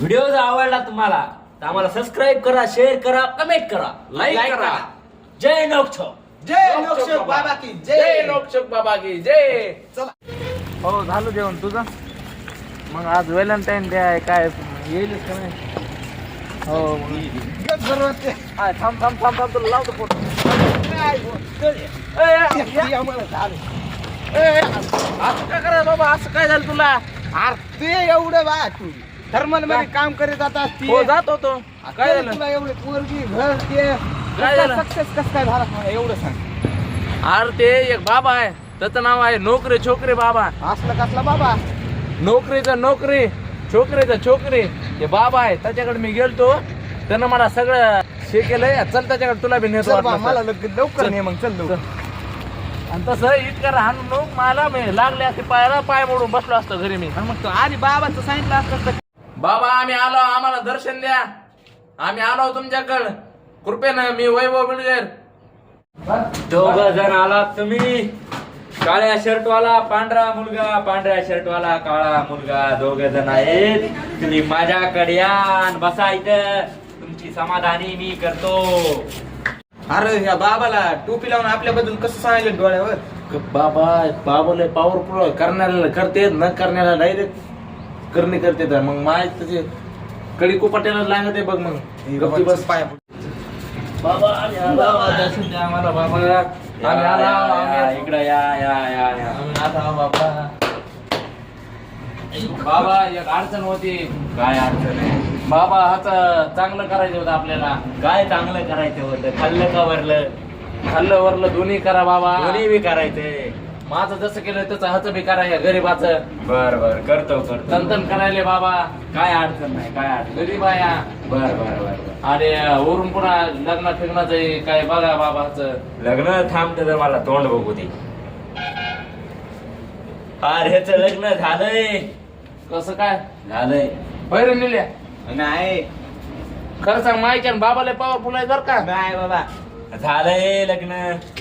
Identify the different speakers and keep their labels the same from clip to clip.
Speaker 1: Video जर आवडला तुम्हाला तर आम्हाला सबस्क्राईब करा, शेअर करा, कमेंट करा, लाईक करा. जय नोकछोक.
Speaker 2: जय नोकछोक बाबा की
Speaker 3: जय नोकछोक बाबा की जय.
Speaker 2: चला.
Speaker 3: हो झालं जेवण तुझं. मग आज व्हॅलेंटाईन डे आहे, काय येईलच का नाही? हो थांब थांब थांब थांब तुला लावतो फोटो. असं काय करा बाबा, असं काय झालं तुला?
Speaker 2: ते एवढं बा तू थर्मल मध्ये काम करत आता
Speaker 3: हो जात होतो. काय झालं?
Speaker 2: तुला एवढे पोरगी घर ते
Speaker 3: काय झालं?
Speaker 2: सक्सेस कसं काय झाला मला एवढं सांग.
Speaker 3: अरे ते एक बाबा आहे, त्याचं नाव आहे नोकरी छोकरी बाबा.
Speaker 2: असलं कसला बाबा?
Speaker 3: नोकरीचं नोकरी, छोकरीचं छोकरी. ते बाबा आहे, त्याच्याकडे मी गेलतो, त्यानं मला सगळं हे केलंय. चल त्याच्याकडे तुला बी नेतो
Speaker 2: चल बा,
Speaker 3: वाटलं
Speaker 2: मला
Speaker 3: तर.
Speaker 2: लवकर
Speaker 3: चल.
Speaker 2: नाही मग चल लवकर.
Speaker 3: आणि तसं इतकं राहून लोक मला मी लागले असते पायाला, पाय मोडून बसलो असतो घरी मी.
Speaker 2: आणि मग तो आधी बाबाचं सांगितलं असतं तर
Speaker 3: बाबा आम्ही आलो, आम्हाला दर्शन द्या. आम्ही आलो तुमच्याकडं कृपेनं. मी वैभव बिलगेर.
Speaker 1: दोघ जण आलात तुम्ही. काळ्या शर्टवाला पांढरा मुलगा, पांढऱ्या शर्टवाला काळा मुलगा, दोघ जण आहेत. तुम्ही माझ्याकडे या आणि बसा इथं. तुमची समाधानी मी करतो.
Speaker 2: अरे ह्या बाबाला टोपी लावून आपल्याबद्दल कसं सांगितलं डोळ्यावर?
Speaker 3: बाबाला पॉवरफुल करण्याला करते, न करण्याला डायरेक्ट करणे करते. तर मग माय तसे कडी कुपाट्याला लागत आहे बघ. मग गप्पी बस.
Speaker 2: पाया
Speaker 3: बाबा आम्ही आलो, दर्शन द्या आम्हाला बाबा. आम्ही आलो,
Speaker 1: इकडे या या या या.
Speaker 3: आम्ही आलो बाबा. बाबा एक अडचण होती.
Speaker 1: काय अडचण आहे?
Speaker 3: बाबा हाच चांगलं करायचं होतं आपल्याला.
Speaker 1: काय चांगलं करायचं होतं? खाल्लं का वरलं?
Speaker 3: खाल्लं वरलं दोन्ही करा बाबा.
Speaker 1: दोन्ही बी करायचंय.
Speaker 3: माझं जसं केलं तसं हाच बी करायचं. गरीबाचं
Speaker 1: बर बर करतो करतो.
Speaker 3: तंतन करायले बाबा.
Speaker 1: काय अडचण नाही, काय अडचण.
Speaker 3: गरीब आहे हा.
Speaker 1: बर बर बर.
Speaker 3: आणि वरून पुन्हा लग्न फिरण्याचं काय बघा बाबाचं.
Speaker 1: लग्न थांबते तर मला तोंड बघू दे. अरे ह्याचं लग्न झालंय.
Speaker 3: कसं काय
Speaker 1: झालंय.
Speaker 3: बैर नेल्या?
Speaker 2: नाही
Speaker 3: खरं सांग, मायच्या बाबाला पॉवरफुल आहे जर का.
Speaker 2: नाही बाबा.
Speaker 1: झालंय लग्न.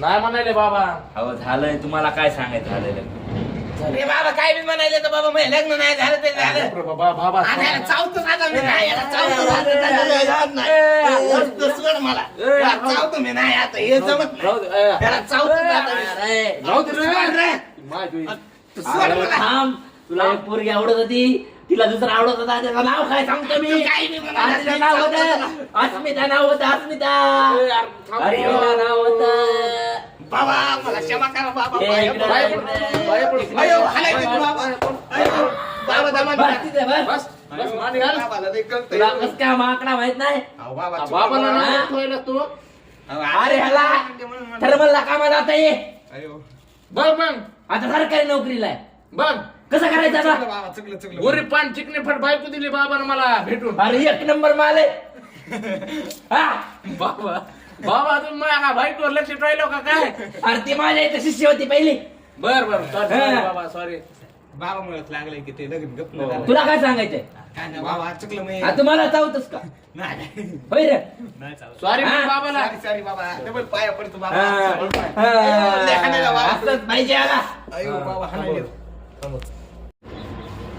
Speaker 3: नाही म्हणाले बाबा.
Speaker 1: हो झालंय. तुम्हाला काय सांगायचं झालंय लग्न?
Speaker 2: अरे बाबा काय बी म्हणायले तर बाबा माझं लग्न नाही झालं ते झालं.
Speaker 3: बाबा बाबा
Speaker 2: आणि याला चावतो आता मी नाही, याला चावतो नाही. सोड मला. याला चावतो मी नाही आता, हे जमत नाही.
Speaker 3: राहू दे.
Speaker 2: याला चावतो आता मी.
Speaker 1: अरे
Speaker 3: राहू दे रे.
Speaker 2: सोड रे.
Speaker 3: माझी
Speaker 2: तू सोड
Speaker 1: अरे
Speaker 2: मला.
Speaker 1: थांब. तुला एक पोरगी आवडत होती, तिला दुसरा आवडत होता. त्याचं नाव काय सांगतो मी?
Speaker 2: तू काही बी म्हणा.
Speaker 1: आणि तिचं नाव होतं अस्मिता. नाव होतं अस्मिता. अरे तिचं नाव होतं.
Speaker 2: बाबा मला क्षमा करा बाबा.
Speaker 1: ए,
Speaker 2: पाया
Speaker 1: इकडे
Speaker 2: पडू.
Speaker 1: पाया पडू.
Speaker 2: अयो, हालायची तू बाबा. अयो, बाबा दमा
Speaker 1: बस तिथे बस.
Speaker 3: बस बस मांडी घाल.
Speaker 2: बाबाला ते कळतंय.
Speaker 1: तुला कसं काय माकडा माहित नाही?
Speaker 2: अहो, बाबा
Speaker 3: बाबाला
Speaker 1: हा?
Speaker 3: नाही ठेवलं तू.
Speaker 1: अरे ह्याला थर्मलला कामाला जाता ये.
Speaker 2: अयो,
Speaker 3: बघ मग
Speaker 1: आता सरकारी नोकरीला आहे.
Speaker 3: बघ.
Speaker 1: कसं करायचं
Speaker 2: चुकलं
Speaker 1: आता?
Speaker 2: बाबा, चुकलं.
Speaker 3: गोरी पान चिकने फट बायको दिली बाबानं मला भेटून.
Speaker 1: अरे एक नंबर माल आहे. हा?
Speaker 3: बाबा बाबा तुम्ही माझ्या बायकोवर लक्ष ठेवलो का काय?
Speaker 1: अरे ती माझ्या इथं शिष्य होती पहिली.
Speaker 3: बर बर सॉरी
Speaker 1: हा.
Speaker 3: बाबा सॉरी.
Speaker 2: बाबा मुळात लागलंय की ते लगेच गप्प झालं.
Speaker 1: तुला काय सांगायचंय?
Speaker 2: काय नाही बाबा, चुकलं मी.
Speaker 1: हा, तुम्हाला चावतस का?
Speaker 2: नाही
Speaker 1: होय रे.
Speaker 2: नाही चालत.
Speaker 3: सॉरी
Speaker 1: हा?
Speaker 3: बाबाला.
Speaker 2: सॉरी बाबा, डबल पाया पडतो बाबा.
Speaker 1: हा.
Speaker 2: डबल पाय. अयो, लय हाणायला बाबा.
Speaker 1: असंच पाहिजे याला.
Speaker 2: अयो बाबा, हाणायला.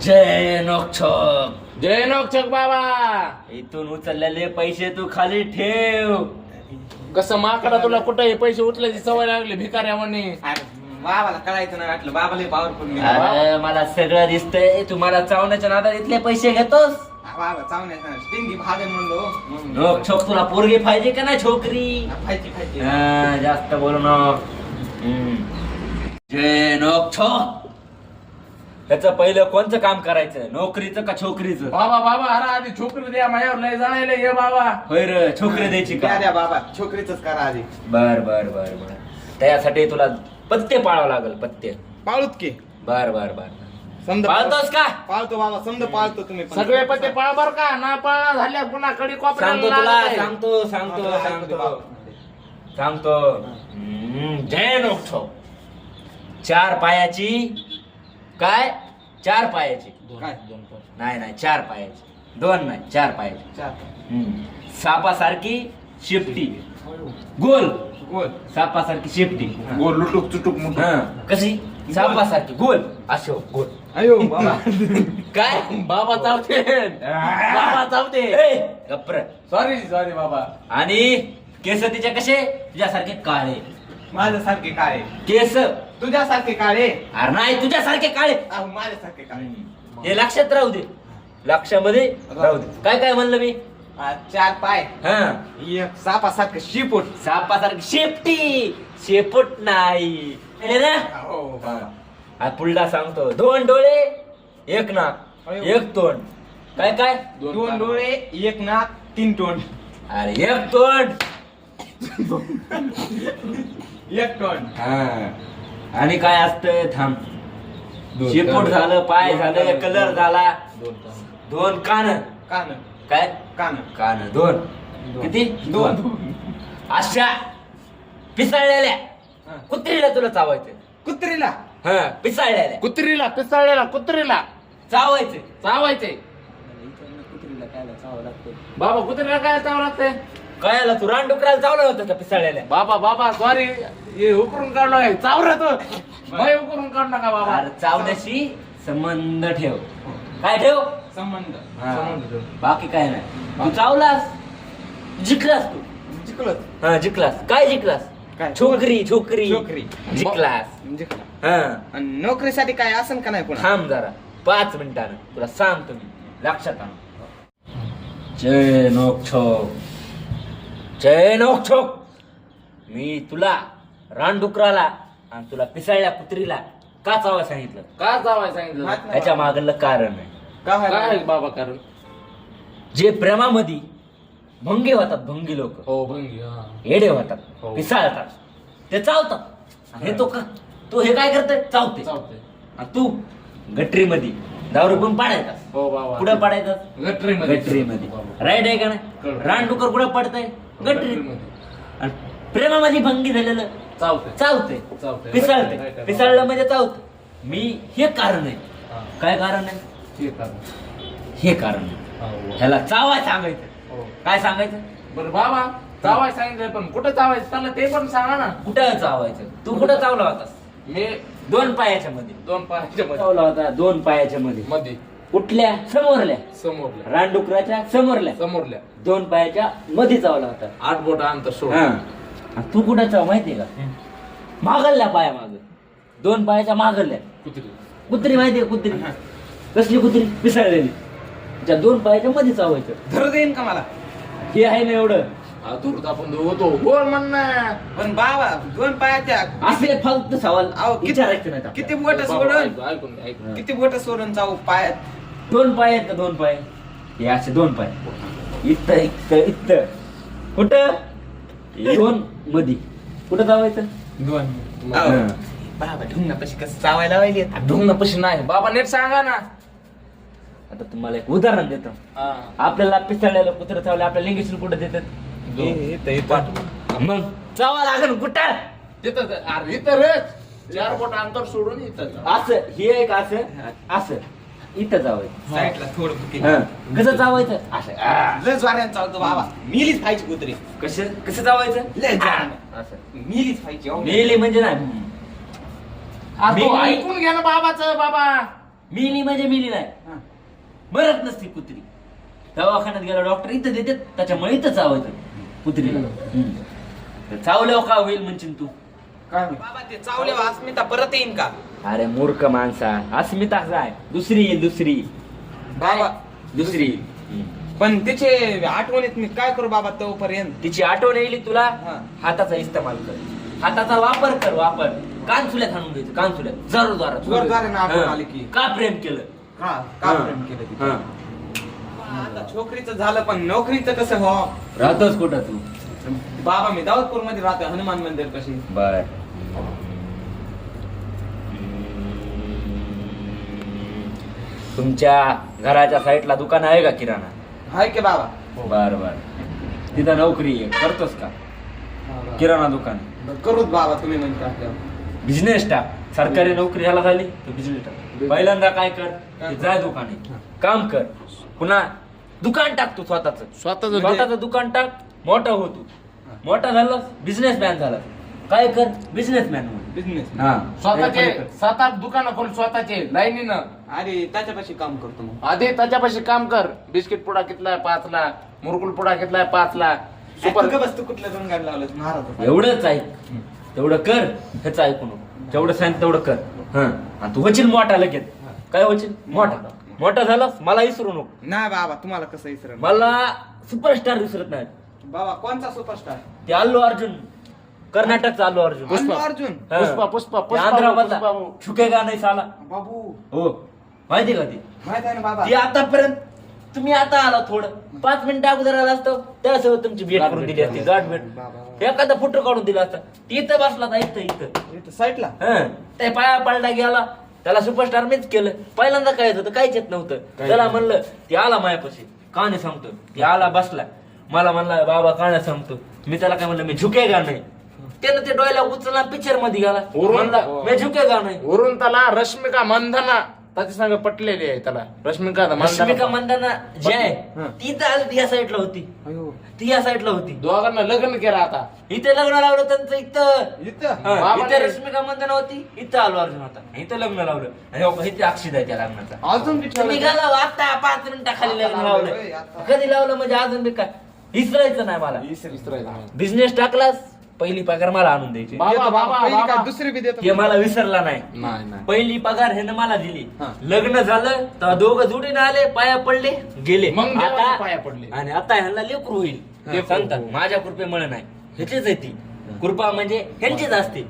Speaker 1: जय नोकछोक.
Speaker 3: जय नोकछोक बाबा.
Speaker 1: इथून उचललेले पैसे तू खाली ठेव.
Speaker 3: कसं माकडा तुला कुठे पैसे उचलायची सवय लागली भिकाऱ्यावानी.
Speaker 2: अरे, बाबाला कळायचं नाही वाटलं. बाबाला पॉवरफुल.
Speaker 1: अरे मला सगळं दिसतंय. तुम्हाला चावण्याच्या नादात इथले पैसे घेतोस.
Speaker 2: बाबा चावण्याचा स्टिंगी भागन म्हणलो.
Speaker 1: नोकछोक तुला पोरगी पाहिजे का नाही छोकरी?
Speaker 2: फायची फायची.
Speaker 1: हा, जास्त बोलू नको. जय नोकछोक. त्याचं पहिलं कोणचं काम करायचं? नोकरीचं का छोकरीचं?
Speaker 3: बाबा बाबा अरे आधी छोकरी द्या माझ्यावर लय जाणायला ये बाबा.
Speaker 1: होय रे, छोकरी द्यायची का?
Speaker 2: द्या बाबा, छोकरीच करा आधी.
Speaker 1: बर बर बर बर. त्यासाठी तुला पत्ते पाळावं लागेल. पत्ते.
Speaker 2: पाळूत की
Speaker 1: बर बर बर.
Speaker 2: समजा
Speaker 1: पाळतोस का?
Speaker 2: पाळतो बाबा, समजा पाळतो तुम्ही पण.
Speaker 3: सगळे पत्ते पळ बर का. ना पळा झाल्या पुन्हा कडी
Speaker 1: सांगतो
Speaker 3: कॉपऱ्याला
Speaker 1: तुला.
Speaker 3: लागत आहे.
Speaker 1: सांगतो सांगतो
Speaker 2: हा,
Speaker 1: सांगतो सांगतो. जय नोकछोक. 4 पायाची. काय? 4 पायाची.
Speaker 2: काय?
Speaker 1: नाही नाही 4 पायाची. 2 नाही 4 पायाची.
Speaker 2: चार.
Speaker 1: सापासारखी शिफ्टी. गोल.
Speaker 2: गोल
Speaker 1: सापासारखी शेपटी
Speaker 3: गोल लुटूक चुटूक मुटूक.
Speaker 1: हा कशी सापासारखी गोल अशो गोल
Speaker 2: अयो बाबा
Speaker 1: काय
Speaker 3: बाबा चावते बाबा चावते.
Speaker 1: गप्र
Speaker 3: सॉरी बाबा.
Speaker 1: आणि केस तिच्या कसे तुझ्यासारखे काळे
Speaker 2: माझ्यासारखे काळे
Speaker 1: केस
Speaker 2: तुझ्यासारखे काळे
Speaker 1: अरे नाही तुझ्यासारखे काळे
Speaker 2: माझ्यासारखे काळे
Speaker 1: हे लक्षात राहू दे लक्षामध्ये राहू दे काय काय म्हणलं मी
Speaker 2: 4 पाय
Speaker 1: हा
Speaker 2: एक सापासारखं शिपूट
Speaker 1: सापासारखी शेपटी शेपूट नाही हे ना
Speaker 2: हो बाबा
Speaker 1: हा पुढला सांगतो 2 डोळे 1 नाक
Speaker 2: अयो.
Speaker 1: 1 तोंड काय काय
Speaker 2: 2 डोळे 1 नाक 3 तोंड
Speaker 1: अरे 1 तोंड
Speaker 2: 1 तोंड
Speaker 1: हा आणि काय असतं थांब
Speaker 3: दोन
Speaker 1: शेपूट
Speaker 3: कान.
Speaker 1: झालं पाय
Speaker 3: दोन
Speaker 1: झालं
Speaker 3: कान.
Speaker 1: कलर झाला
Speaker 3: दोन कान.
Speaker 1: 2 कान
Speaker 2: कान
Speaker 1: काय
Speaker 2: कान
Speaker 1: कान 2 किती 2 अशा पिसाळलेल्या
Speaker 2: हा.
Speaker 1: कुत्रीला तुला चावायचं
Speaker 2: कुत्रीला
Speaker 1: हा पिसाळलेल्या
Speaker 3: कुत्रीला पिसाळलेला कुत्रीला
Speaker 1: चावायचं
Speaker 3: चावायचे.
Speaker 2: कुत्रीला काय चावावं लागतं
Speaker 3: बाबा कुत्रीला काय चावं लागतंय.
Speaker 1: कळायला तू रानडुकराला चावलं होतं का पिसाळलेल्या
Speaker 3: बाबा सॉरी हे उकरून काढलं आहे चावरा तो बाई उकरून काढ नका बाबा.
Speaker 1: अरे चावण्याशी संबंध ठेव काय ठेव
Speaker 2: संबंध
Speaker 1: हा.
Speaker 3: संबंध ठेव.
Speaker 1: बाकी काय नाही तू चावलास जिंकलास तू
Speaker 2: जिंकलं
Speaker 1: हा जिंकलास काय जिंकलास
Speaker 2: काय?
Speaker 1: छोकरी छोकरी
Speaker 2: छोकरी.
Speaker 1: जिंकलास
Speaker 2: जिंकलं
Speaker 1: हा
Speaker 2: आणि नोकरीसाठी काय असन का नाही पुन्हा
Speaker 1: थांब जरा 5 मिनिटानं तुला सांगतो मी लक्षात आण जय नोकछोक जय नोकछोक मी तुला रानडुकराला आणि तुला पिसाळल्या कुत्रीला का चावा सांगितलं
Speaker 3: का चावाय सांगितलं.
Speaker 2: माहित नाही
Speaker 1: त्याच्या मागलं कारण आहे
Speaker 2: का
Speaker 3: काय
Speaker 2: व्हायला?
Speaker 3: आहे बाबा कारण.
Speaker 1: जे प्रेमामध्ये भंगी होतात भंगी लोक
Speaker 3: हो भंगी हा.
Speaker 1: येडे होतात
Speaker 3: हो.
Speaker 1: पिसाळतात ते चावतात आणि हे तो हे काय करतोय चावते
Speaker 3: चावते.
Speaker 1: आणि तू गटरीमध्ये दारू पण पाडायचा
Speaker 3: हो बाबा
Speaker 1: कुठं पाडायचं
Speaker 3: गटरीमध्ये
Speaker 1: गटरीमध्ये
Speaker 3: बाबा.
Speaker 1: राईट आहे का नाही
Speaker 3: कळलं.
Speaker 1: रानडुकर कुठं पडतंय गटरी
Speaker 3: गटरीमध्ये.
Speaker 1: आणि प्रेमामध्ये भंगी झालेलं
Speaker 3: चावते
Speaker 1: चावते
Speaker 3: चावते.
Speaker 1: पिसाळते
Speaker 3: Right आहे.
Speaker 1: पिसाळलं म्हणजे चावतं मी हे कारण आहे
Speaker 3: हा.
Speaker 1: काय कारण आहे
Speaker 3: हे कारण.
Speaker 1: हे कारण आहे
Speaker 3: हो.
Speaker 1: ह्याला चावाय सांगायचं
Speaker 3: हो.
Speaker 1: काय सांगायचं
Speaker 3: बरं बाबा चावाय सांगितलं पण कुठं चावायचं त्याला ते पण सांगा ना.
Speaker 1: कुठं चावायचं तू कुठं चावला होतास
Speaker 3: मी
Speaker 1: 2 पायाच्या मध्ये
Speaker 3: 2 पायाच्या मध्ये
Speaker 1: चावला होता 2 पायाच्या मध्ये
Speaker 3: मध्ये
Speaker 1: कुठल्या समोरल्या
Speaker 3: समोरल्या
Speaker 1: रानडुकराच्या समोरल्या
Speaker 3: समोरल्या
Speaker 1: 2 पायाच्या मध्ये चावला होता
Speaker 3: 8 बोट अंतर सोड.
Speaker 1: हा. आणि तू कुठं चाव माहितीये का मागल्या पाया माग 2 पायाच्या मागल्या
Speaker 3: कुत्री.
Speaker 1: कुत्री माहितीये का कुत्री कसली कुत्री पिसाळलेली त्या 2 पायाच्या मध्ये चावायचं
Speaker 2: धरू देईन का मला
Speaker 1: हे आहे ना एवढं
Speaker 3: दूर आपण होतो बोल म्हणणं.
Speaker 2: पण बाबा 2 पायाच्या
Speaker 1: असले फालतू सवाल
Speaker 2: अहो,
Speaker 1: विचारायचे नाही
Speaker 2: किती बोट सोडून
Speaker 3: ऐकून घे, ऐकून घे.
Speaker 2: किती बोट सोडून जाऊ पायात
Speaker 1: 2 पाय आहेत का 2 पाय हे असे 2 पाय इथं इथं इथं कुठं 2 मध्ये कुठं चावायचं
Speaker 3: 2
Speaker 2: अहो, बाबा ढुंगणा कशी कसं चावायला लावायली
Speaker 3: ढुंगणं पशी नाही बाबा नीट सांगा ना.
Speaker 1: आता तुम्हाला एक उदाहरण देतो
Speaker 3: हा.
Speaker 1: आपल्याला पिसाळलेलं कुत्र चावलं आपल्या लिंगेशन कुठं देतात मग चावा लागेल कुठं
Speaker 3: तिथं अरे इथं रे 4 बोट अंतर सोडून इथं जा.
Speaker 1: असं हे एक असं असं इथं चावायचं
Speaker 2: साईडला थोडं
Speaker 1: हा. कसं चावायचं असं आ.
Speaker 2: लय जोराने चावतो बाबा मिलीच पाहिजे कुत्री
Speaker 1: कसं चावायचं
Speaker 2: लय जोराने.
Speaker 1: असं
Speaker 2: मिलीच पाहिजे अहो.
Speaker 1: मेली म्हणजे नाही
Speaker 3: अरे तो
Speaker 1: मी-
Speaker 3: ऐकून घ्या ना बाबाचं बाबा.
Speaker 1: मिली म्हणजे मिली नाही
Speaker 2: हा.
Speaker 1: मरत नसती कुत्री दवाखान्यात गेला डॉक्टर इथं देतात त्याच्यामुळे इथं चावायचं कुत्रीला तर चावल्यावर का होईल म्हणशील तू
Speaker 2: काय माहित? बाबा ते चावल्यावर अस्मिता परत येईन का
Speaker 1: अरे मूर्ख माणसा अस्मिता जाय दुसरी येईल दुसरी
Speaker 2: बाबा
Speaker 1: दुसरी येईल.
Speaker 2: पण तिचे आठवणीत मी काय करू बाबा तोपर्यंत
Speaker 1: तिची आठवण येईल तुला
Speaker 2: हा.
Speaker 1: हाताचा इस्तेमाल कर हाताचा वापर कर वापर कान चुल्यात आणून घ्यायचं कान चुल्यात
Speaker 2: जोरदाराने आठवण आली की.
Speaker 1: का प्रेम केलं
Speaker 2: हा का प्रेम केलं तिथे?
Speaker 1: हा.
Speaker 2: आता छोकरीचं झालं पण नोकरीचं कसं हो
Speaker 1: राहतोस कुठं तू
Speaker 2: बाबा मी दाऊदपूर मध्ये राहतो हनुमान मंदिर कशी
Speaker 1: बर तुमच्या घराच्या साईडला दुकान आहे का किराणा
Speaker 2: हाय की बाबा
Speaker 1: बर बर तिथं नोकरी आहे करतोस का किराणा दुकान
Speaker 2: करूच बाबा तुम्ही म्हणता आपल्यावर
Speaker 1: बिझनेस टाक सरकारी नोकरी ह्याला झाली तर बिझनेस टाक पहिल्यांदा काय कर ते जाय दुकाने काम कर पुन्हा दुकान टाक तू स्वतःच
Speaker 3: स्वतःचं
Speaker 1: स्वतःच दुकान टाक मोठा हो तू मोठा झालास बिझनेसमॅन झाला. काय कर बिझनेसमॅन.
Speaker 2: बिझनेस.
Speaker 1: हा
Speaker 3: स्वतःचे 7-8 दुकानं खोल स्वतःचे लाईनीनं.
Speaker 2: अरे त्याच्यापाशी काम करतो मग.
Speaker 3: आधी त्याच्यापाशी काम कर. बिस्किट पुडा घेतलाय 5ला, मुरकुल पुडा घेतलाय 5ला. सुपर
Speaker 2: बस तू कुठल्या दोन गाडी लावलं महाराज.
Speaker 1: एवढंच ऐक, तेवढं कर. ह्याचं ऐकू नको. जेवढं सांग तेवढं कर. आणि तू होशील मोठा लगेच. काय होशील मोठा झालास मला विसरू नको.
Speaker 2: नाही बाबा तुम्हाला कसं विसर.
Speaker 1: मला सुपरस्टार विसरत नाही.
Speaker 2: बाबा कोणचा सुपरस्टार.
Speaker 1: ते अल्लू अर्जुन, कर्नाटकचा अल्लू अर्जुन.
Speaker 2: अल्लू अर्जुन.
Speaker 1: हा.
Speaker 3: पुष्पा
Speaker 1: ते आंध्रामधला छुकेगा नाही साला.
Speaker 2: बाबू
Speaker 1: हो माहिती का ती.
Speaker 2: माहित आहे ना बाबा.
Speaker 1: ती आतापर्यंत तुम्ही आता आला थोडं 5 मिनिटं अगोदर आला असतो त्यासोबत तुमची भेट करून दिली असती. गाठ भेट एखादा फोटो काढून दिला असता. ती इथं बसला होता, इथं
Speaker 2: साईडला.
Speaker 1: ते पाया पडला गेला. त्याला सुपरस्टार मीच केलं. पहिल्यांदा काय होतं काहीच येत नव्हतं. त्याला म्हणलं ती आला मायापाशी कहाणी सांगतो. ती आला बसला मला म्हणला बाबा कहाणी सांगतो. मी त्याला काय म्हणलं मी झुकेगा नाही. त्यानं ते डोळ्याला उचलला पिक्चर मध्ये गेला. म्हणला मी झुकेगा नाही.
Speaker 3: वरून त्याला रश्मिका मंदाना त्याच्या संग पटलेली आहे. त्याला
Speaker 1: रश्मिका मंदाना जी आहे ती तर या साईडला होती. ती या साईडला होती.
Speaker 3: दोघांना लग्न केलं आता.
Speaker 1: इथे लग्न लावलं त्यांचं इथं.
Speaker 2: इथं
Speaker 1: इथे रश्मिका मंदाना होती. इथं आलो अर्जुन होता. इथं लग्न लावलं. आणि हो, इथे अक्षित आहे त्या लग्नाचा.
Speaker 2: अजून बी ठेवलं.
Speaker 1: निघाला आता 5 मिनिटाखाली लग्न लावलं. कधी लावलं म्हणजे अजून बी काय विसरायचं नाही मला. बिझनेस टाकलास पहिली पगार मला आणून द्यायची.
Speaker 2: पहिली काय दुसरी बी देतो.
Speaker 1: हे मला विसरला नाही.
Speaker 3: नाही
Speaker 1: पहिली पगार ह्यानं मला दिली.
Speaker 2: हा.
Speaker 1: लग्न झालं तर दोघं जोडीने आले पाया पडले गेले.
Speaker 3: मग देवाच्या
Speaker 1: आता
Speaker 3: पाया पडले.
Speaker 1: आणि आता ह्यांना लेकरू होईल. ते सांगतात माझ्या कृपेमुळे नाही ह्याचीच आहे ती कृपा म्हणजे ह्यांचीच असते.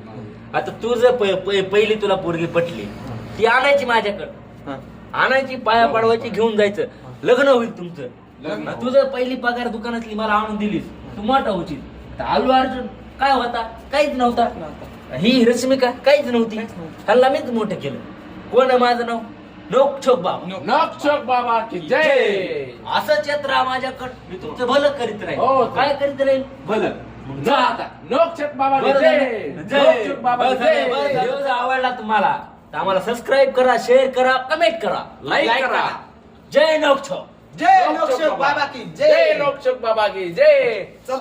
Speaker 1: आता तू जर पहिली तुला पोरगी पटली ती आणायची माझ्याकडं. आणायची पाया पडवायची घेऊन जायचं. लग्न होईल तुमचं. तू जर पहिली पगार दुकानातली मला आणून दिलीस तू मोठा होशील. तर अल्लू अर्जुन काय होता काहीच नव्हता. ही रश्मिका काहीच नव्हती. ह्याला मीच मोठं केलं. कोण आहे माझं नाव नोकछोक बाबा.
Speaker 3: नोकछोक बाबा की जय.
Speaker 1: असंच येत राहा माझ्याकडं. मी तुमचं भलं करीत राहील.
Speaker 3: हो.
Speaker 1: काय करीत राहील भलं. मग जा आता.
Speaker 3: नोकछोक बाबा की
Speaker 1: बरं
Speaker 3: जय.
Speaker 1: झालं. जय.
Speaker 3: नोकछोक बाबा की
Speaker 1: बरं झालं. बरं
Speaker 3: जय.
Speaker 1: झालं. व्हिडिओ जर आवडला तुम्हाला तर आम्हाला सबस्क्राईब करा, शेअर करा, कमेंट करा,
Speaker 3: लाईक करा.
Speaker 1: जय नोकछोक.
Speaker 2: जय लोकशाही बाबा की
Speaker 3: जय नोकछोक बाबा की जय.